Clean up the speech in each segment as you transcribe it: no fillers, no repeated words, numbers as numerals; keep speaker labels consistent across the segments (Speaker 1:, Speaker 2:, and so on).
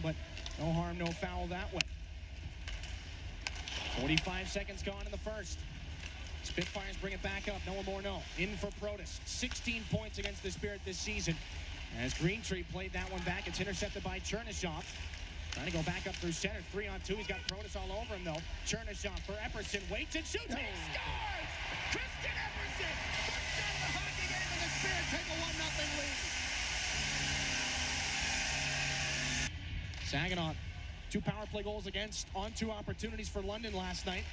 Speaker 1: but no harm, no foul that way. 45 seconds gone in the first. Spitfires bring it back up. Noah Morneau in for Protas. 16 points against the Spirit this season. As Greentree played that one back, it's intercepted by Chernyshov. Trying to go back up through center. 3-on-2. He's got Protas all over him, though. Chernyshov for Epperson. Waits and shoots. And he scores! Kristian Epperson! First down of the hockey game, and the Spirit take a 1-0 lead. Saginaw, 2 power play goals against on 2 opportunities for London last night.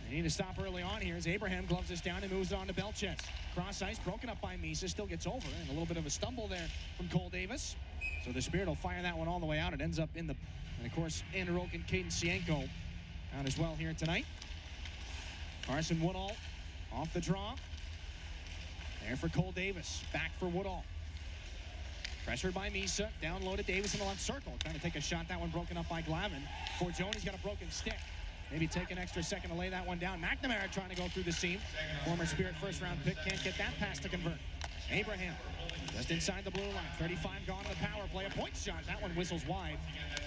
Speaker 1: They need to stop early on here as Abraham gloves this down and moves it on to Belchez. Cross ice, broken up by Misa, still gets over, and a little bit of a stumble there from Cole Davis. So the Spirit will fire that one all the way out. It ends up in the, and of course, Andrew Oak and Caden Sienko out as well here tonight. Carson Woodall off the draw. There for Cole Davis, back for Woodall. Pressured by Misa, down low to Davis in the left circle. Trying to take a shot, that one broken up by Glavin. Forgioni's got a broken stick. Maybe take an extra second to lay that one down. McNamara trying to go through the seam. Former Spirit first-round pick can't get that pass to convert. Abraham just inside the blue line. 35 gone on the power play. A point shot. That one whistles wide.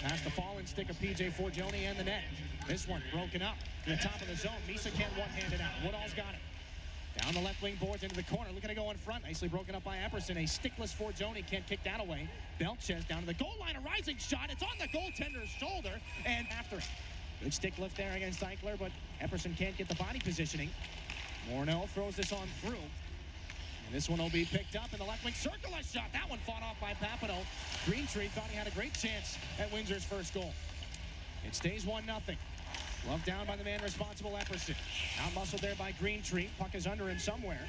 Speaker 1: Past the falling stick of P.J. Forgioni and the net. This one broken up to the top of the zone. Misa can't one-hand it out. Woodall's got it. Down the left wing boards into the corner. Looking to go in front. Nicely broken up by Epperson. A stickless Forgioni can't kick that away. Belchez down to the goal line. A rising shot. It's on the goaltender's shoulder. And after it. Good stick lift there against Eichler, but Epperson can't get the body positioning. Morneau throws this on through. And this one will be picked up in the left wing circle. A shot. That one fought off by Papineau. Greentree thought he had a great chance at Windsor's first goal. It stays 1-0. Glove down by the man responsible, Epperson. Out-muscled there by Greentree. Puck is under him somewhere.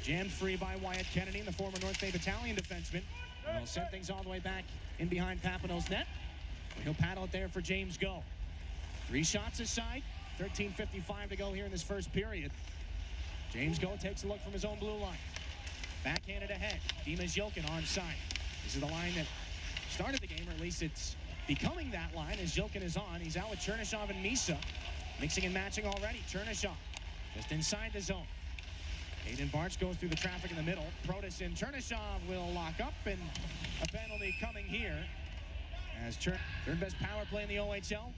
Speaker 1: Jammed free by Wyatt Kennedy, the former North Bay Battalion defenseman. And he'll send things all the way back in behind Papineau's net. He'll paddle it there for James Go. 3 shots aside, 13:55 to go here in this first period. James Go takes a look from his own blue line. Backhanded ahead. Dimas Jokin onside. This is the line that started the game, or at least it's becoming that line as Jokin is on. He's out with Chernyshov and Misa. Mixing and matching already. Chernyshov just inside the zone. Aiden Bartz goes through the traffic in the middle. Protas and Chernyshov will lock up, and a penalty coming here as third best power play in the OHL.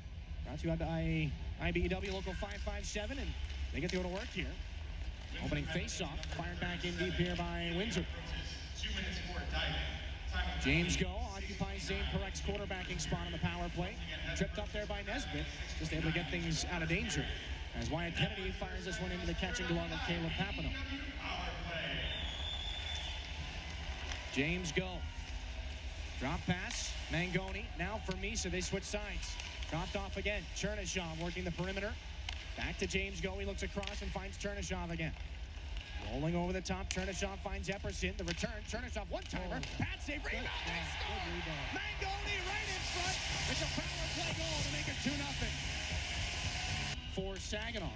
Speaker 1: Brought to you by IBEW Local 557, and they get to go to work here. Opening face-off, fired back in deep here by Windsor.
Speaker 2: 2 minutes for time.
Speaker 1: James Go occupies Zane Parek's quarterbacking spot on the power play. Tripped up there by Nesbitt, just able to get things out of danger. As Wyatt Kennedy fires this one into the catching glove of Caleb Papineau. James Go. Drop pass, Mangoni. Now for Misa, they switch sides. Dropped off again. Chernyshov working the perimeter. Back to James Go. He looks across and finds Chernyshov again. Rolling over the top. Chernyshov finds Epperson. The return. Chernyshov one-timer. Pad save. Rebound. They score. Mangoni right in front. It's a power play goal to make it 2-0. For Saginaw.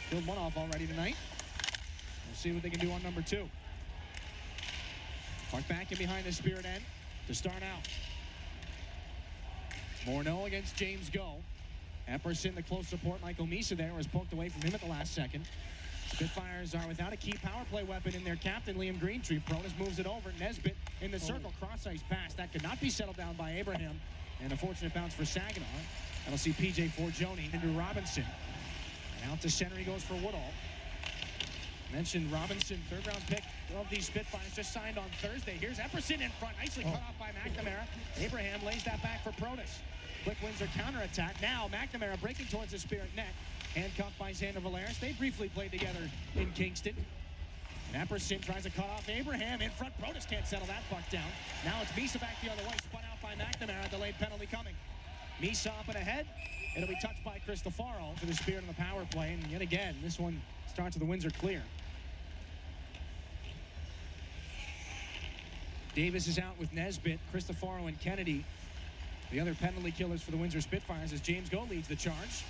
Speaker 1: Killed one off already tonight. We'll see what they can do on number 2. Puck back in behind the Spirit end to start out. Morneau against James Go. Epperson, the close support. Michael Misa there was poked away from him at the last second. Spitfires are without a key power play weapon in their captain, Liam Greentree. Protas moves it over. Nesbitt in the circle. Cross-ice pass. That could not be settled down by Abraham. And a fortunate bounce for Saginaw. That'll see P.J. Forgioni into Robinson. And out to center he goes for Woodall. Mentioned Robinson, third-round pick of these Spitfires, just signed on Thursday. Here's Epperson in front. Nicely cut off by McNamara. Abraham lays that back for Protas. Quick Windsor counterattack. Now McNamara breaking towards the Spirit net. Handcuffed by Xander Valeris. They briefly played together in Kingston. And Epperson tries to cut off Abraham in front. Protas can't settle that puck down. Now it's Misa back the other way. Spun out by McNamara. Delayed penalty coming. Misa up and ahead. It'll be touched by Cristofaro for the Spirit on the power play. And yet again, this one starts with the Windsor clear. Davis is out with Nesbitt, Cristofaro, and Kennedy. The other penalty killers for the Windsor Spitfires as James Go leads the charge.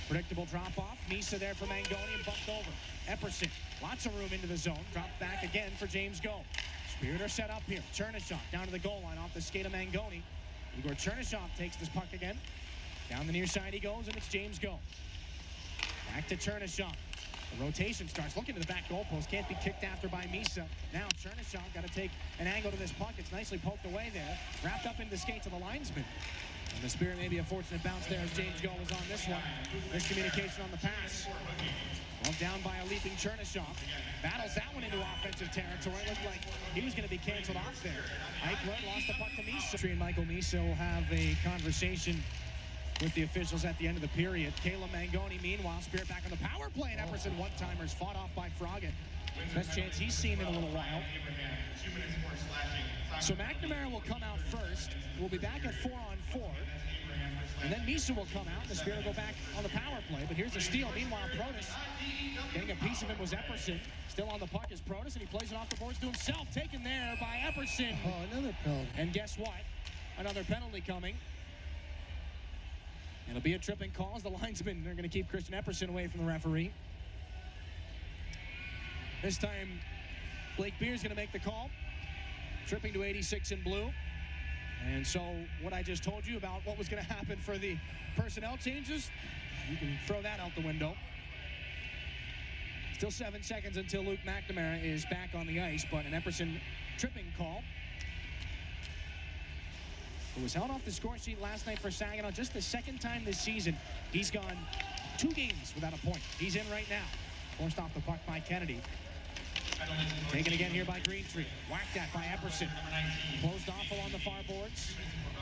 Speaker 1: Predictable drop-off. Misa there for Mangoni and bumped over. Epperson, lots of room into the zone. Dropped back again for James Go. Spirit are set up here. Chernyshov down to the goal line off the skate of Mangoni. Igor Chernyshov takes this puck again. Down the near side he goes, and it's James Go. Back to Chernyshov. The rotation starts looking to the back goalpost. Can't be kicked after by Misa. Now Chernyshov got to take an angle to this puck. It's nicely poked away there. Wrapped up into the skates of the linesman. And the Spirit maybe a fortunate bounce there as James Go was on this one. Miscommunication on the pass. Well, down by a leaping Chernyshov. Battles that one into offensive territory. Looked like he was going to be canceled off there. Eichler lost the puck to Misa. And Michael Misa will have a conversation with the officials at the end of the period. Caleb Mangoni, meanwhile, Spirit back on the power play. And Epperson one-timers fought off by Froggatt. Best chance he's seen in a little while. So McNamara will come out first. We'll be back at 4-on-4. And then Misa will come out. The Spirit will go back on the power play. But here's a steal. Meanwhile, Protas getting a piece of him was Epperson. Still on the puck is Protas, and he plays it off the boards to himself. Taken there by Epperson.
Speaker 3: Oh, another penalty.
Speaker 1: And guess what? Another penalty coming. It'll be a tripping call as the linesmen are going to keep Kristian Epperson away from the referee. This time, Blake Beer's going to make the call. Tripping to 86 in blue. And so what I just told you about what was going to happen for the personnel changes, you can throw that out the window. Still 7 seconds until Luke McNamara is back on the ice, but an Epperson tripping call. It was held off the score sheet last night for Saginaw. Just the second time this season, he's gone 2 games without a point. He's in right now. Forced off the puck by Kennedy. Taken again here by Greentree. Whacked at by Epperson. Closed off along the far boards.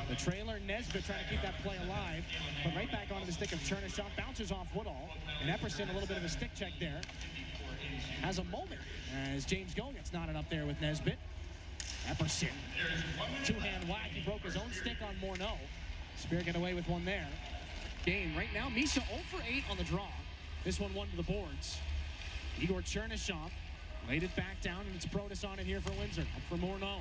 Speaker 1: The trailer, Nesbitt trying to keep that play alive. But right back onto the stick of Chernyshov. Bounces off Woodall. And Epperson, a little bit of a stick check there. Has a moment as James Go gets knotted up there with Nesbitt. Epperson. Two-hand whack. He broke his own stick on Morneau. Spirit get away with one there. Game right now. Misa 0 for 8 on the draw. This one to the boards. Igor Chernyshov laid it back down, and it's Protas on it here for Windsor. Up for Morneau.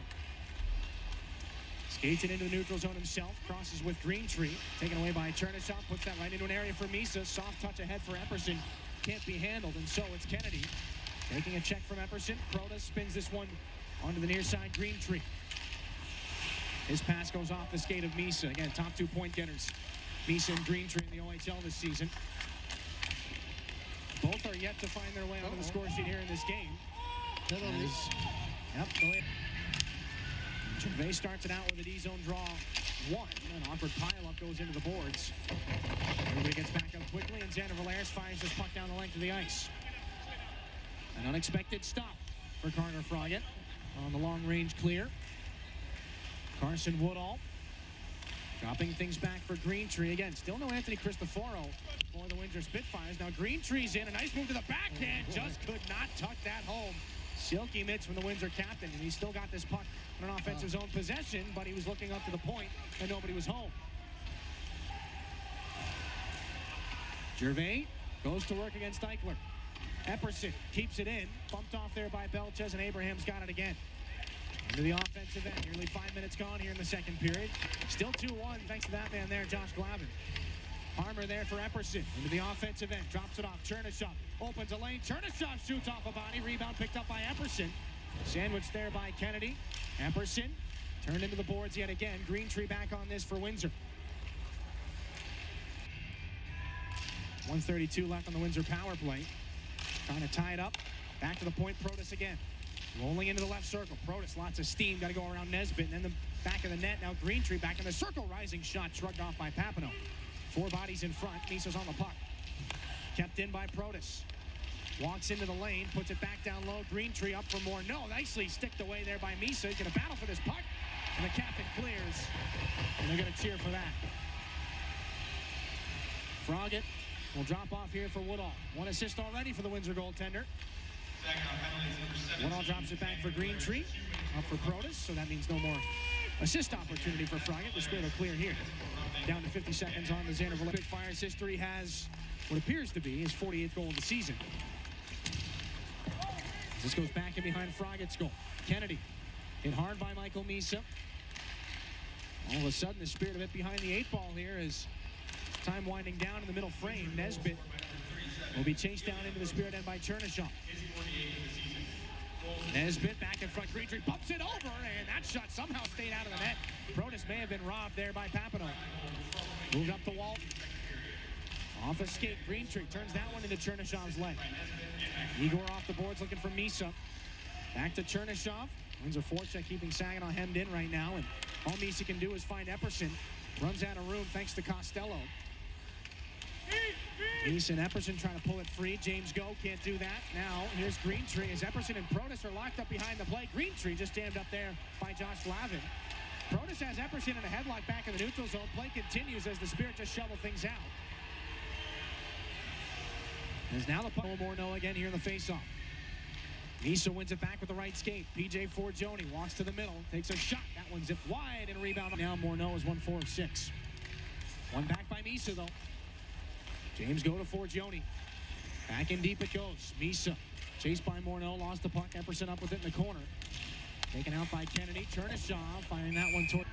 Speaker 1: Skates it into the neutral zone himself. Crosses with Greentree. Taken away by Chernyshov. Puts that right into an area for Misa. Soft touch ahead for Epperson. Can't be handled, and so it's Kennedy. Taking a check from Epperson. Protas spins this one onto the near side, Greentree. His pass goes off the skate of Misa. Again, top 2 point getters. Misa and Greentree in the OHL this season. Both are yet to find their way onto the score sheet here in this game. Yep, go ahead. Gervais starts it out with a D-zone draw 1. An awkward pile-up goes into the boards. Everybody gets back up quickly, and Xander Valeris fires this puck down the length of the ice. An unexpected stop for Carter Froggatt on the long-range clear. Carson Woodall dropping things back for Greentree. Again, still no Anthony Cristoforo for the Windsor Spitfires. Now Greentree's in. A nice move to the backhand. Just could not tuck that home. Silky mitts from the Windsor captain, and he's still got this puck on an offensive zone possession, but he was looking up to the point, and nobody was home. Gervais goes to work against Eichler. Epperson keeps it in. Bumped off there by Belchez, and Abraham's got it again. Into the offensive end. Nearly 5 minutes gone here in the second period. Still 2-1 thanks to that man there, Josh Glavin. Harmer there for Epperson. Into the offensive end. Drops it off. Chernyshov opens a lane. Chernyshov shoots off a body. Rebound picked up by Epperson. Sandwiched there by Kennedy. Epperson turned into the boards yet again. Greentree back on this for Windsor. 1:32 left on the Windsor power play. Trying to tie it up. Back to the point. Protas again. Rolling into the left circle. Protas, lots of steam. Got to go around Nesbitt. And then the back of the net. Now Greentree back in the circle. Rising shot shrugged off by Papineau. 4 bodies in front. Misa's on the puck. Kept in by Protas. Walks into the lane. Puts it back down low. Greentree up for more. No, nicely sticked away there by Misa. He's going to battle for this puck. And the captain clears. And they're going to cheer for that. Froggatt will drop off here for Woodall. 1 assist already for the Windsor goaltender. Woodall drops it back for Greentree. Up for Protas, so that means no more assist opportunity for Froggatt. The Spirit will clear here. Down to 50 seconds on the Xander Valeris. Spitfires history has what appears to be his 48th goal of the season. This goes back in behind Froggatt's goal. Kennedy hit hard by Michael Misa. All of a sudden, the Spirit a bit behind the 8 ball here as time winding down in the middle frame. Nesbitt will be chased down into the Spirit end by Chernyshov. Nesbitt back in front. Greentree bumps it over, and that shot somehow stayed out of the net. Protas may have been robbed there by Papineau. Moved up the wall. Off a skate, Greentree turns that one into Chernyshov's leg. Igor off the boards looking for Misa. Back to Chernysshov. Windsor forecheck keeping Saginaw hemmed in right now, and all Misa can do is find Epperson. Runs out of room thanks to Costello. Misa and Epperson trying to pull it free. James Go can't do that. Now here's Greentree as Epperson and Protas are locked up behind the plate. Greentree just jammed up there by Josh Glavin. Protas has Epperson in a headlock back in the neutral zone. Play continues as the Spirit just shovel things out. As now the puck Morneau again here in the faceoff. Misa wins it back with the right skate. PJ Forgione walks to the middle, takes a shot. That one zipped wide and rebound. Now Morneau is 1-4 of 6. One back by Misa though. James Go to Forgione. Back in deep it goes. Misa chased by Morneau, lost the puck. Epperson up with it in the corner. Taken out by Kennedy. Chernysshov finding that one toward.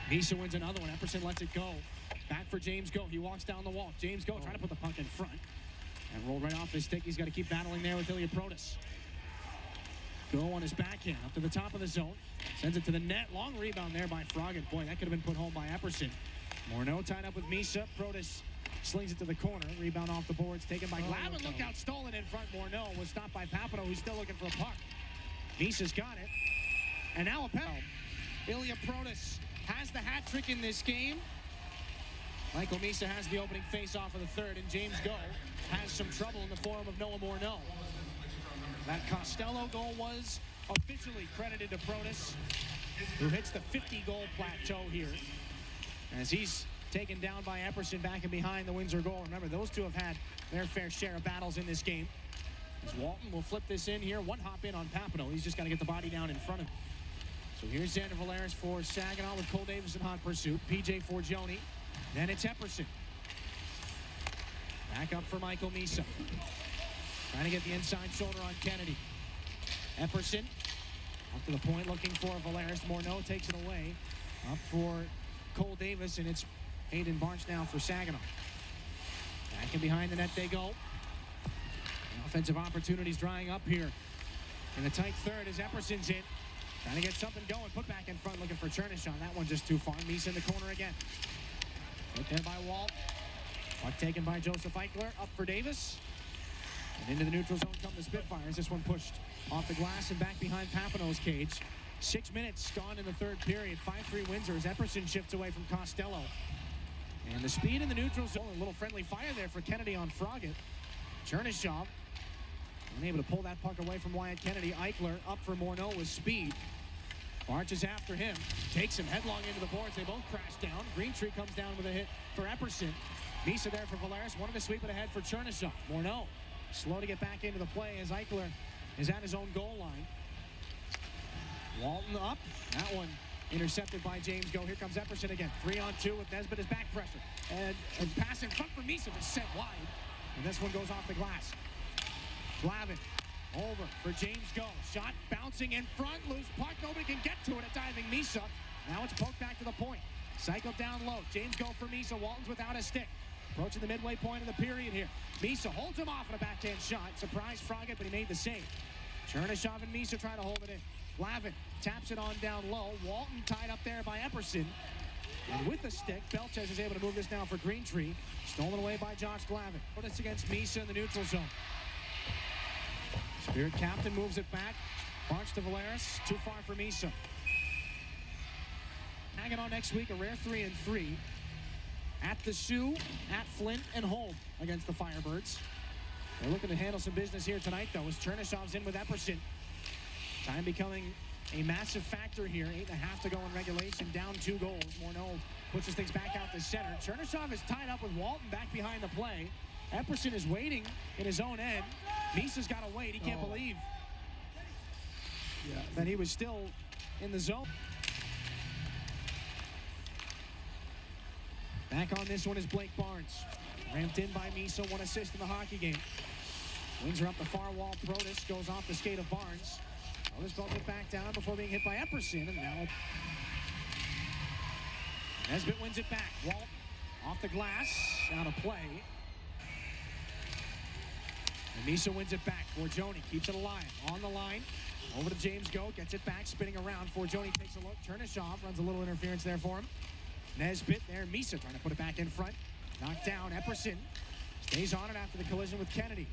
Speaker 1: Misa wins another one. Epperson lets it go. Back for James Go. He walks down the wall. James Go trying to put the puck in front. And rolled right off his stick. He's got to keep battling there with Ilya Protas. Go on his backhand up to the top of the zone. Sends it to the net. Long rebound there by Froggatt. Boy, that could have been put home by Epperson. Morneau tied up with Misa. Protas slings it to the corner. Rebound off the boards taken by Glavin. Looked out, stolen in front. Morneau was stopped by Papineau, who's still looking for the puck. Misa's got it. And now a penalty. Ilya Protas has the hat trick in this game. Michael Misa has the opening face-off of the third, and James Go has some trouble in the form of Noah Morneau. That Costello goal was officially credited to Protas, who hits the 50-goal plateau here, as he's taken down by Epperson back and behind the Windsor goal. Remember, those two have had their fair share of battles in this game. As Walton will flip this in here. One hop in on Papineau. He's just got to get the body down in front of him. So here's Xander Valeris for Saginaw with Cole Davis in hot pursuit. PJ Forgione. Then it's Epperson. Back up for Michael Misa. Trying to get the inside shoulder on Kennedy. Epperson up to the point looking for Valeris. Morneau takes it away. Up for Cole Davis, and it's Hayden Barnes now for Saginaw. Back and behind the net they go. The offensive opportunities drying up here. In the tight third as Epperson's in. Trying to get something going. Put back in front looking for Chernysshov. That one just too far. Misa in the corner again. Right there by Walt. Puck taken by Joseph Eichler. Up for Davis. And into the neutral zone come the Spitfires. This one pushed off the glass and back behind Papineau's cage. 6 minutes gone in the third period. 5-3 Windsor as Epperson shifts away from Costello. And the speed in the neutral zone. A little friendly fire there for Kennedy on Froggatt. Chernysshov unable to pull that puck away from Wyatt Kennedy. Eichler up for Morneau with speed. Marches after him. Takes him headlong into the boards. They both crash down. Greentree comes down with a hit for Epperson. Misa there for Valeris. Wanted to sweep it ahead for Chernysshov. Morneau slow to get back into the play as Eichler is at his own goal line. Walton up. That one intercepted by James Go. Here comes Epperson again. 3-on-2 with Nesbitt as back pressure. And pass in front for Misa, but sent wide. And this one goes off the glass. Glavin over for James Go. Shot bouncing in front. Loose puck. Nobody can get to it. A diving Misa. Now it's poked back to the point. Cycled down low. James Go for Misa. Walton's without a stick. Approaching the midway point of the period here. Misa holds him off on a backhand shot. Surprised Froggatt, but he made the save. Chernysshov and Misa try to hold it in. Glavin taps it on down low. Walton tied up there by Epperson. And with the stick, Belchez is able to move this now for Greentree. Stolen away by Josh Glavin. It's against Misa in the neutral zone. Spirit captain moves it back. March to Valeris. Too far for Misa. Hanging on next week, a rare 3-3. At the Sioux, at Flint, and home against the Firebirds. They're looking to handle some business here tonight, though, as Chernyshov's in with Epperson. Time becoming a massive factor here. 8.5 to go in regulation, down 2 goals. Morneau pushes things back out to center. Chernysshov is tied up with Walton back behind the play. Epperson is waiting in his own end. Misa's got to wait. He can't believe that he was still in the zone. Back on this one is Blake Barnes. Ramped in by Misa, 1 assist in the hockey game. Windsor up the far wall. Protas goes off the skate of Barnes. Protas goes it back down before being hit by Epperson. And now Nesbitt wins it back. Walt off the glass, out of play. And Misa wins it back. Forgione keeps it alive. On the line. Over to James Go. Gets it back. Spinning around. Forgione takes a look. Chernysshov runs a little interference there for him. Nesbitt there. Misa trying to put it back in front. Knocked down. Epperson stays on it after the collision with Kennedy.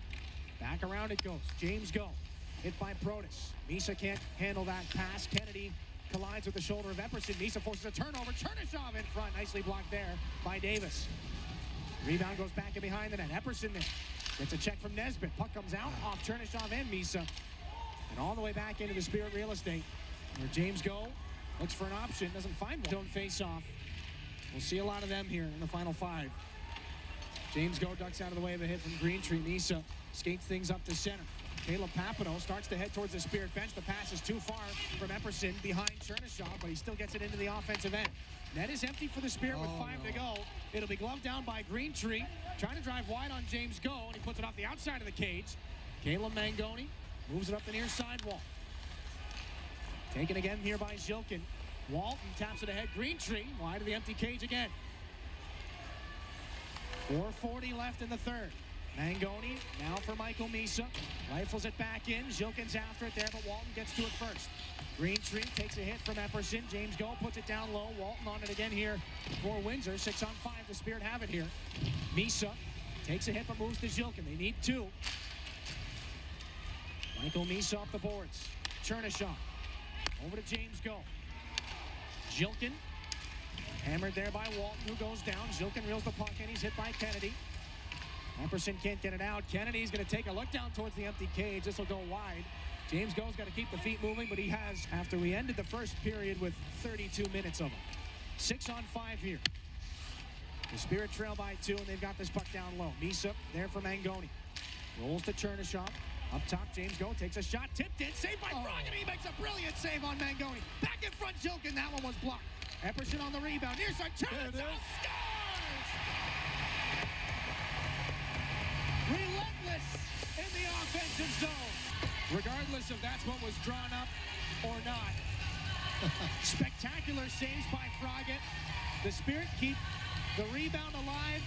Speaker 1: Back around it goes. James Go. Hit by Protas. Misa can't handle that pass. Kennedy collides with the shoulder of Epperson. Misa forces a turnover. Chernyshov in front. Nicely blocked there by Davis. Rebound goes back and behind the net. Epperson there. Gets a check from Nesbitt. Puck comes out off Chernyshov and Misa. And all the way back into the Spirit real estate, where James Go looks for an option. Doesn't find one. Don't face off. We'll see a lot of them here in the final 5. James Go ducks out of the way of a hit from Greentree. Misa skates things up to center. Caleb Papineau starts to head towards the Spirit bench. The pass is too far from Epperson behind Chernyshov, but he still gets it into the offensive end. Net is empty for the Spirit with 5 to go. It'll be gloved down by Greentree. Trying to drive wide on James Go, and he puts it off the outside of the cage. Caleb Mangoni moves it up the near sidewall. Taken again here by Zhilkin. Walton taps it ahead. Greentree wide of the empty cage again. 4:40 left in the third. Mangoni now for Michael Misa. Rifles it back in. Zhilkin's after it there, but Walton gets to it first. Greentree takes a hit from Epperson. James Go puts it down low. Walton on it again here for Windsor. 6-on-5. The Spirit have it here. Misa takes a hit but moves to Zhilkin. They need 2. Michael Misa off the boards. Chernyshov over to James Go. Zhilkin hammered there by Walton, who goes down. Zhilkin reels the puck in. He's hit by Kennedy. Epperson can't get it out. Kennedy's going to take a look down towards the empty cage. This will go wide. James Go's got to keep the feet moving, but he has after we ended the first period with 32 minutes of them. 6-on-5 here. The Spirit trail by 2, and they've got this puck down low. Misa there for Mangoni. Rolls to Chernyshov. Up top, James Go takes a shot. Tipped in. Saved by Frog, and he makes a brilliant save on Mangoni. Back in front, Zhilkin. That one was blocked. Epperson on the rebound. Near side, Chernyshov scores! Relentless in the offensive zone. Regardless if that's what was drawn up or not. Spectacular saves by Froggatt. The Spirit keep the rebound alive.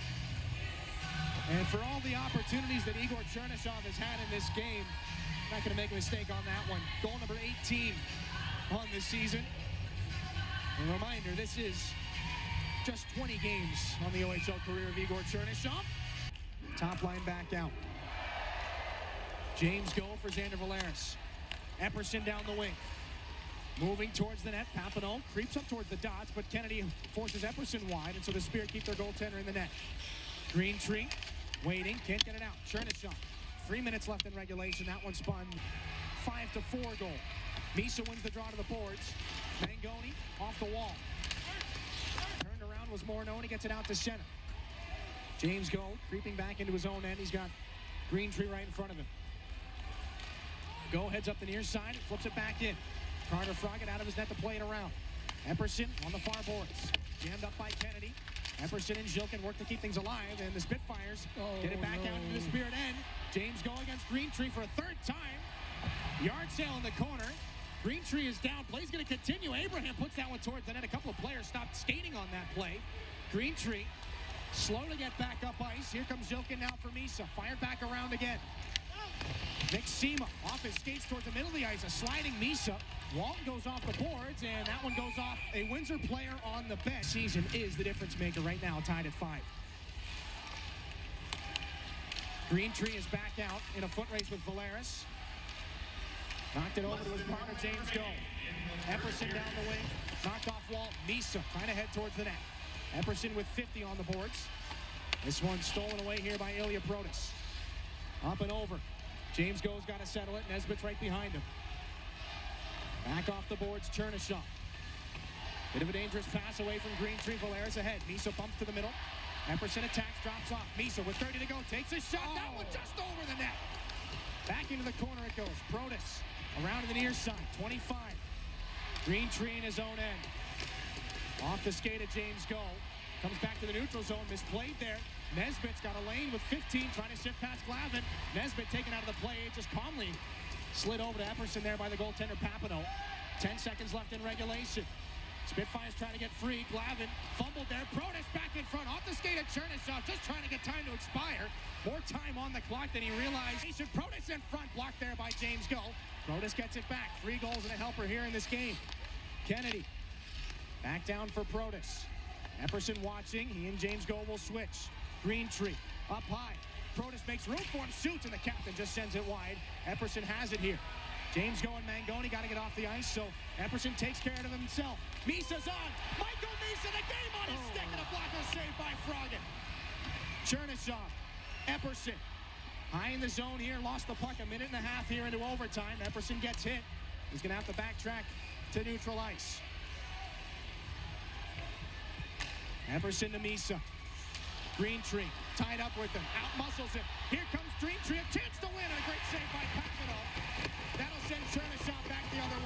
Speaker 1: And for all the opportunities that Igor Chernyshov has had in this game, not going to make a mistake on that one. Goal number 18 on this season. A reminder, this is just 20 games on the OHL career of Igor Chernyshov. Top line back out. James Go for Xander Valeris. Epperson down the wing. Moving towards the net. Papineau creeps up towards the dots, but Kennedy forces Epperson wide, and so the Spirit keep their goaltender in the net. Greentree waiting, can't get it out. Chernyshov. 3 minutes left in regulation. That one spun 5-4 goal. Misa wins the draw to the boards. Mangoni off the wall. Turned around was Morinone. He gets it out to center. James Go creeping back into his own end. He's got Greentree right in front of him. Go heads up the near side, flips it back in. Carter Froggatt out of his net to play it around. Epperson on the far boards. Jammed up by Kennedy. Epperson and Zhilkin work to keep things alive, and the Spitfires get it back out into the Spirit end. James Go against Greentree for a 3rd time. Yard sale in the corner. Greentree is down. Play's going to continue. Abraham puts that one towards the net. A couple of players stopped skating on that play. Greentree slow to get back up ice. Here comes Zhilkin now for Misa. Fired back around again. Nick Sema off his skates towards the middle of the ice. A sliding Misa. Walton goes off the boards, and that one goes off a Windsor player on the bench. Season is the difference maker right now, tied at 5. Greentree is back out in a foot race with Valeris. Knocked it over to his partner, James Go. Epperson down the wing. Knocked off Walton. Misa trying to head towards the net. Epperson with 50 on the boards. This one stolen away here by Ilya Protas. Up and over. James Go's got to settle it. Nesbitt's right behind him. Back off the boards, Chernyshov. Bit of a dangerous pass away from Greentree. Valeris ahead. Misa bumps to the middle. Epperson attacks, drops off. Misa with 30 to go. Takes a shot. That one just over the net. Back into the corner it goes. Protas around to the near side. 25. Greentree in his own end. Off the skate of James Go. Comes back to the neutral zone. Misplayed there. Nesbitt's got a lane with 15. Trying to shift past Glavin. Nesbitt taken out of the play. Just calmly slid over to Epperson there by the goaltender Papineau. 10 seconds left in regulation. Spitfires trying to get free. Glavin fumbled there. Protas back in front. Off the skate of Chernyshov. Just trying to get time to expire. More time on the clock than he realized. Protas in front. Blocked there by James Go. Protas gets it back. 3 goals and a helper here in this game. Kennedy back down for Protas. Epperson watching. He and James Go will switch. Greentree up high. Protas makes room for him, shoots, and the captain just sends it wide. Epperson has it here. James going Mangoni, got to get off the ice, so Epperson takes care of himself. Misa's on. Michael Misa, the game on his stick, and a blocker save by Froggen. Chernyshov, Epperson, high in the zone here, lost the puck a minute and a half here into overtime. Epperson gets hit. He's going to have to backtrack to neutral ice. Epperson to Misa. Greentree tied up with him, out-muscles him. Here comes Greentree, a chance to win, and a great save by Pakinov. That'll send Chernyshov back the other way.